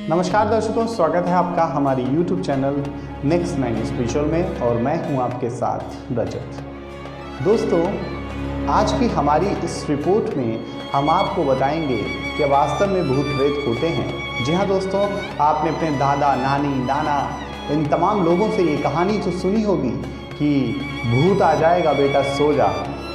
नमस्कार दर्शकों, स्वागत है आपका हमारी YouTube चैनल नेक्स्ट 9 स्पेशल में और मैं हूं आपके साथ रजत। दोस्तों, आज की हमारी इस रिपोर्ट में हम आपको बताएंगे कि वास्तव में भूत प्रेत होते हैं। जी हाँ दोस्तों, आपने अपने दादा, नानी, नाना इन तमाम लोगों से ये कहानी तो सुनी होगी कि भूत आ जाएगा बेटा सो जा।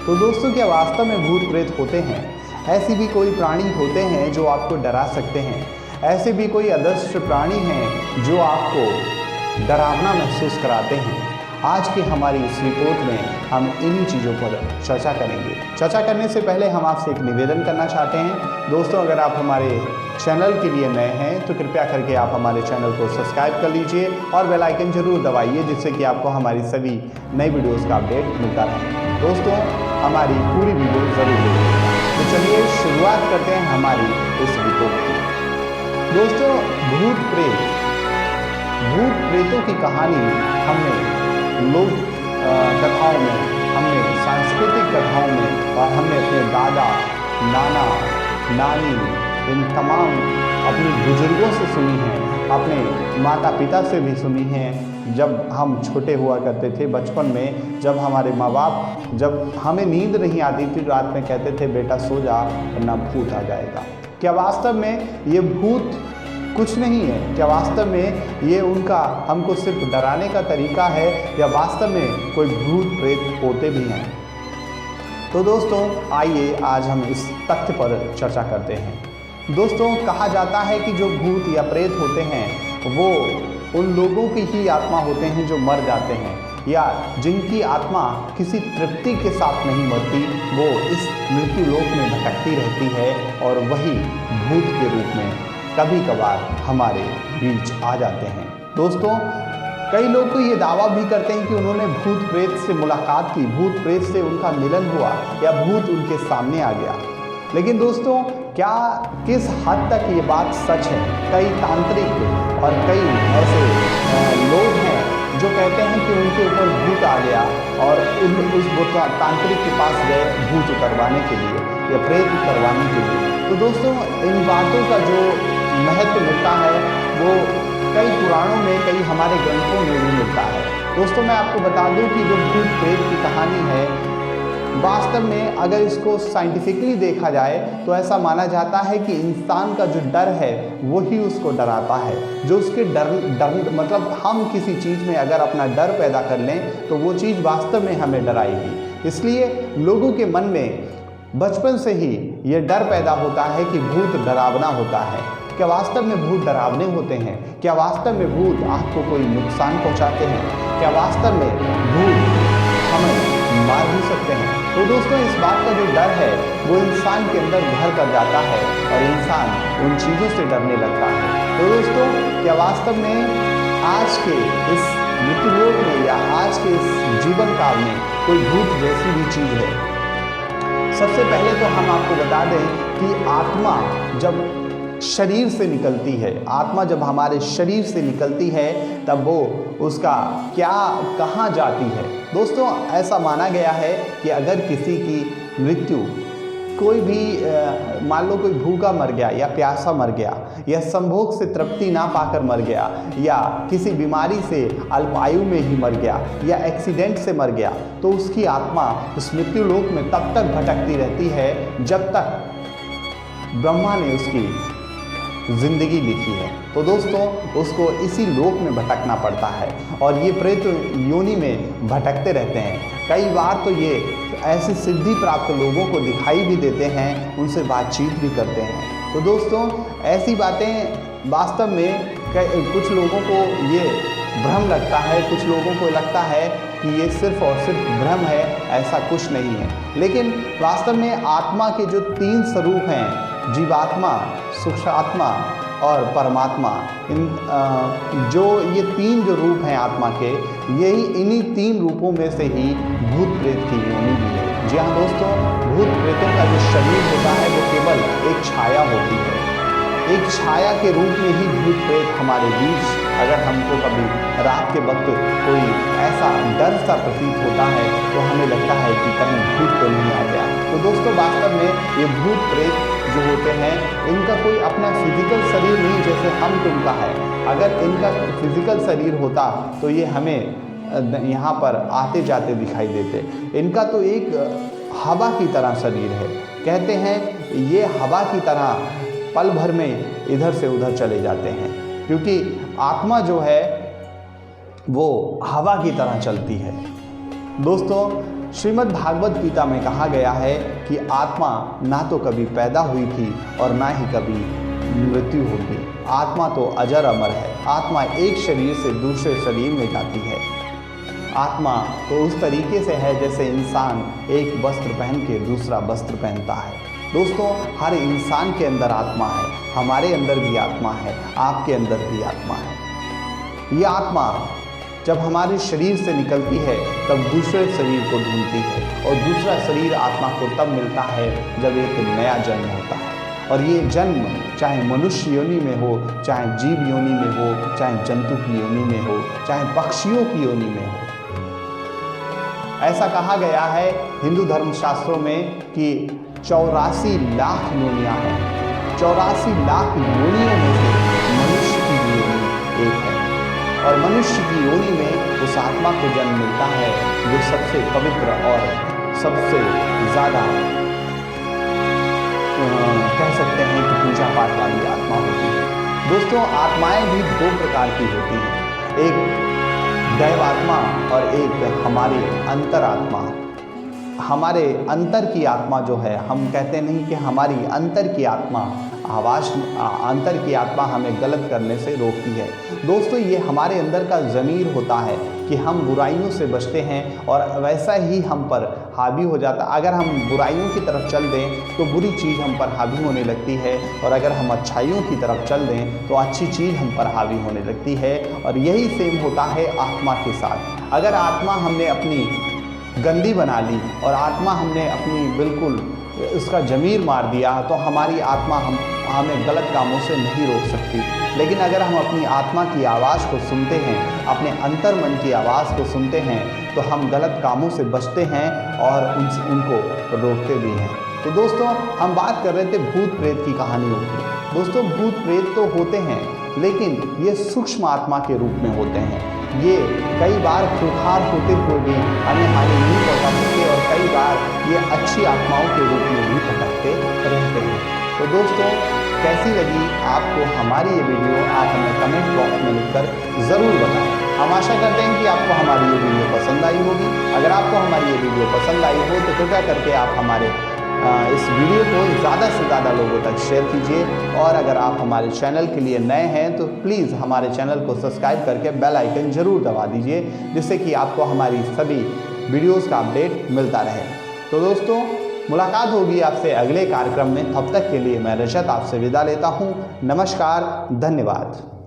तो दोस्तों, क्या वास्तव में भूत प्रेत होते हैं? ऐसी भी कोई प्राणी होते हैं जो आपको डरा सकते हैं? ऐसे भी कोई अदृश्य प्राणी हैं जो आपको डरावना महसूस कराते हैं? आज की हमारी इस रिपोर्ट में हम इन्हीं चीज़ों पर चर्चा करेंगे। चर्चा करने से पहले हम आपसे एक निवेदन करना चाहते हैं। दोस्तों, अगर आप हमारे चैनल के लिए नए हैं तो कृपया करके आप हमारे चैनल को सब्सक्राइब कर लीजिए और बेल आइकन जरूर दबाइए, जिससे कि आपको हमारी सभी नई वीडियोज़ का अपडेट मिलता रहे। दोस्तों, हमारी पूरी वीडियो ज़रूर देखिएगा। तो चलिए शुरुआत करते हैं हमारी इस रिपोर्ट की। दोस्तों, भूत प्रेतों की कहानी हमने लोक कथाओं में, हमने सांस्कृतिक कथाओं में और हमने अपने दादा, नाना, नानी इन तमाम अपने बुजुर्गों से सुनी है, अपने माता पिता से भी सुनी है। जब हम छोटे हुआ करते थे बचपन में, जब हमारे माँ बाप, जब हमें नींद नहीं आती थी रात में कहते थे बेटा सो जा वरना भूत आ जाएगा। क्या वास्तव में ये भूत कुछ नहीं है? क्या वास्तव में ये उनका हमको सिर्फ डराने का तरीका है या वास्तव में कोई भूत प्रेत होते भी हैं? तो दोस्तों, आइए आज हम इस तथ्य पर चर्चा करते हैं। दोस्तों, कहा जाता है कि जो भूत या प्रेत होते हैं वो उन लोगों की ही आत्मा होते हैं जो मर जाते हैं या जिनकी आत्मा किसी तृप्ति के साथ नहीं मरती, वो इस मृत्यु लोक में भटकती रहती है और वही भूत के रूप में कभी कभार हमारे बीच आ जाते हैं। दोस्तों, कई लोग तो ये दावा भी करते हैं कि उन्होंने भूत प्रेत से मुलाकात की, भूत प्रेत से उनका मिलन हुआ या भूत उनके सामने आ गया। लेकिन दोस्तों, क्या किस हद तक ये बात सच है? कई तांत्रिक और कई ऐसे लोग हैं जो कहते हैं कि उनके ऊपर भूत आ गया और उस तांत्रिक के पास गए भूत उतरवाने के लिए या प्रेत उतरवाने के लिए। तो दोस्तों, इन बातों का जो महत्व मिलता है वो कई पुराणों में, कई हमारे ग्रंथों में भी मिलता है। दोस्तों, मैं आपको बता दूं कि जो भूत प्रेत की कहानी है, वास्तव में अगर इसको साइंटिफिकली देखा जाए तो ऐसा माना जाता है कि इंसान का जो डर है वही उसको डराता है। जो उसके डर मतलब हम किसी चीज़ में अगर अपना डर पैदा कर लें तो वो चीज़ वास्तव में हमें डराएगी। इसलिए लोगों के मन में बचपन से ही ये डर पैदा होता है कि भूत डरावना होता है। क्या वास्तव में भूत डरावने होते हैं? क्या वास्तव में भूत आपको कोई नुकसान पहुंचाते हैं? क्या वास्तव में भूत हमें मार भी सकते हैं? तो दोस्तों, इस बात का जो डर है वो इंसान के अंदर घर कर जाता है और इंसान उन चीज़ों से डरने लगता है। तो दोस्तों, क्या वास्तव में आज के इस मृत्युलोक में या आज के इस जीवन काल में कोई भूत जैसी भी चीज़ है? सबसे पहले तो हम आपको बता दें कि आत्मा जब शरीर से निकलती है, आत्मा जब हमारे शरीर से निकलती है तब वो उसका कहाँ जाती है? दोस्तों, ऐसा माना गया है कि अगर किसी की मृत्यु, कोई भी मान लो कोई भूखा मर गया या प्यासा मर गया या संभोग से तृप्ति ना पाकर मर गया या किसी बीमारी से अल्पायु में ही मर गया या एक्सीडेंट से मर गया, तो उसकी आत्मा इस मृत्यु लोक में तब तक भटकती रहती है जब तक ब्रह्मा ने उसकी जिंदगी लिखी है। तो दोस्तों, उसको इसी लोक में भटकना पड़ता है और ये प्रेत योनि में भटकते रहते हैं। कई बार तो ये ऐसी सिद्धि प्राप्त लोगों को दिखाई भी देते हैं, उनसे बातचीत भी करते हैं। तो दोस्तों, ऐसी बातें वास्तव में कुछ लोगों को ये भ्रम लगता है, कुछ लोगों को लगता है कि ये सिर्फ और सिर्फ भ्रम है, ऐसा कुछ नहीं है। लेकिन वास्तव में आत्मा के जो 3 स्वरूप हैं, जीवात्मा, सूक्ष्मात्मा और परमात्मा, जो ये 3 जो रूप हैं आत्मा के, यही इन्हीं 3 रूपों में से ही भूत प्रेत की योनि भी है। जी हाँ दोस्तों, भूत प्रेतों का जो शरीर होता है वो केवल एक छाया होती है। एक छाया के रूप में ही भूत प्रेत हमारे बीच, अगर हमको कभी रात के वक्त कोई ऐसा डर सा प्रतीत होता है तो हमें लगता है कि कहीं भूत तो नहीं आ गया। तो दोस्तों, वास्तव में ये भूत प्रेत जो होते हैं इनका कोई अपना फिजिकल शरीर नहीं जैसे हम तुम का है। अगर इनका फिजिकल शरीर होता तो ये हमें यहाँ पर आते जाते दिखाई देते। इनका तो एक हवा की तरह शरीर है। कहते हैं ये हवा की तरह पल भर में इधर से उधर चले जाते हैं, क्योंकि आत्मा जो है वो हवा की तरह चलती है। दोस्तों, श्रीमद् भागवत गीता में कहा गया है कि आत्मा ना तो कभी पैदा हुई थी और ना ही कभी मृत्यु होगी। आत्मा तो अजर अमर है। आत्मा एक शरीर से दूसरे शरीर में जाती है। आत्मा तो उस तरीके से है जैसे इंसान एक वस्त्र पहन के दूसरा वस्त्र पहनता है। दोस्तों, हर इंसान के अंदर आत्मा है, हमारे अंदर भी आत्मा है, आपके अंदर भी आत्मा है। ये आत्मा जब हमारे शरीर से निकलती है तब दूसरे शरीर को ढूंढती है, और दूसरा शरीर आत्मा को तब मिलता है जब एक नया जन्म होता है। और ये जन्म चाहे मनुष्य योनि में हो, चाहे जीव योनि में हो, चाहे जंतु की योनि में हो, चाहे पक्षियों की योनि में हो। ऐसा कहा गया है हिंदू धर्मशास्त्रों में कि 84 लाख योनियाँ हैं। 84 लाख योनियों में से मनुष्य की योनि एक है, और मनुष्य की योनि में उस आत्मा को जन्म मिलता है जो सबसे पवित्र और सबसे ज़्यादा कह सकते हैं कि पूजा पाठ वाली आत्मा होती है। दोस्तों, आत्माएं भी दो प्रकार की होती हैं, एक दैव आत्मा और एक हमारी अंतरात्मा। हमारे अंतर की आत्मा जो है, हम कहते नहीं कि हमारी अंतर की आत्मा अंतर की आत्मा हमें गलत करने से रोकती है। दोस्तों, ये हमारे अंदर का ज़मीर होता है कि हम बुराइयों से बचते हैं और वैसा ही हम पर हावी हो जाता है। अगर हम बुराइयों की तरफ चल दें तो बुरी चीज़ हम पर हावी होने लगती है, और अगर हम अच्छाइयों की तरफ चल दें तो अच्छी चीज़ हम पर हावी होने लगती है। और यही सेम होता है आत्मा के साथ। अगर आत्मा हमने अपनी गंदी बना ली और आत्मा हमने अपनी बिल्कुल उसका ज़मीर मार दिया तो हमारी आत्मा हमें गलत कामों से नहीं रोक सकती। लेकिन अगर हम अपनी आत्मा की आवाज़ को सुनते हैं, अपने अंतर मन की आवाज़ को सुनते हैं, तो हम गलत कामों से बचते हैं और उनको रोकते भी हैं। तो दोस्तों, हम बात कर रहे थे भूत प्रेत की कहानियों की। दोस्तों, भूत प्रेत तो होते हैं, लेकिन ये सूक्ष्म आत्मा के रूप में होते हैं। ये कई बार खूंखार होते हुए भी हमें हानि नहीं पहुंचा सकते, और कई बार ये अच्छी आत्माओं के रूप में भी भटकते रहते हैं। तो दोस्तों, कैसी लगी आपको हमारी ये वीडियो, आप हमें कमेंट बॉक्स में लिखकर ज़रूर बताएं। हम आशा करते हैं कि आपको हमारी ये वीडियो पसंद आई होगी। अगर आपको हमारी ये वीडियो पसंद आई हो तो कृपया करके आप हमारे इस वीडियो को ज़्यादा से ज़्यादा लोगों तक शेयर कीजिए। और अगर आप हमारे चैनल के लिए नए हैं तो प्लीज़ हमारे चैनल को सब्सक्राइब करके बेल आइकन ज़रूर दबा दीजिए, जिससे कि आपको हमारी सभी वीडियोस का अपडेट मिलता रहे। तो दोस्तों, मुलाकात होगी आपसे अगले कार्यक्रम में। तब तक के लिए मैं रजत आपसे विदा लेता हूँ। नमस्कार, धन्यवाद।